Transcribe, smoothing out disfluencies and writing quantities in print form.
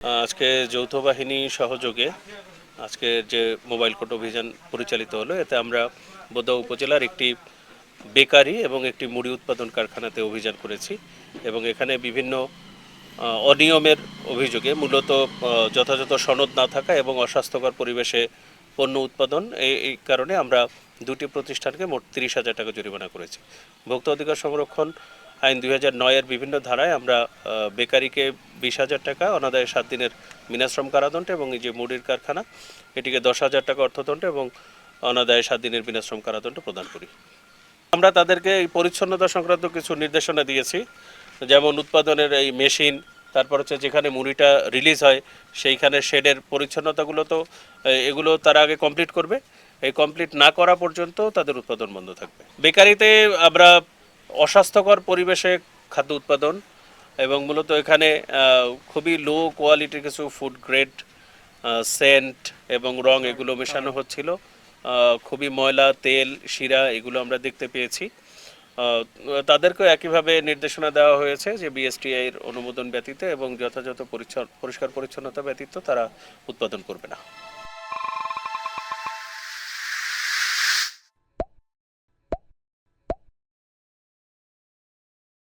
আজকে যৌথ বাহিনী সহযোগে আজকে যে মোবাইল কোর্ট অভিযান পরিচালিত হলো, এতে আমরা বোদা উপজেলার একটি বেকারি এবং একটি মুড়ি উৎপাদন কারখানাতে অভিযান করেছি এবং এখানে বিভিন্ন অনিয়মের অভিযোগে মূলত যথাযথ সনদ না থাকা এবং অস্বাস্থ্যকর পরিবেশে পণ্য উৎপাদন, এই কারণে আমরা দুটি প্রতিষ্ঠানকে মোট 30,000 টাকা জরিমানা করেছি। ভোক্তা অধিকার সংরক্ষণ আইন 2009-এর বিভিন্ন ধারায় আমরা বেকারিকে 20,000 টাকা অনাদায়ে 7 দিনের বিনাশ্রম কারাদণ্ড এবং এই যে মুড়ির কারখানা, এটিকে 10,000 টাকা অর্থদণ্ড এবং অনাদায়ে 7 দিনের বিনাশ্রম কারাদণ্ড প্রদান করি। আমরা তাদেরকে এই পরিচ্ছন্নতা সংক্রান্ত কিছু নির্দেশনা দিয়েছি, যেমন উৎপাদনের এই মেশিন, তারপর হচ্ছে যেখানে মুড়িটা রিলিজ হয় সেইখানে শেডের পরিচ্ছন্নতাগুলো, তো এগুলো তারা আগে কমপ্লিট করবে। এই কমপ্লিট না করা পর্যন্ত তাদের উৎপাদন বন্ধ থাকবে। বেকারিতে আমরা অস্বাস্থ্যকর পরিবেশে খাদ্য উৎপাদন এবং মূলত এখানে খুবই লো কোয়ালিটির কিছু ফুড গ্রেড সেন্ট এবং রং এগুলো মেশানো হচ্ছিল। খুবই ময়লা তেল শিরা এগুলো আমরা দেখতে পেয়েছি। তাদেরকেও একইভাবে নির্দেশনা দেওয়া হয়েছে যে বিএসটিআইয়ের অনুমোদন ব্যতীত এবং যথাযথ পরিষ্কার পরিচ্ছন্নতা ব্যতীত তারা উৎপাদন করবে না।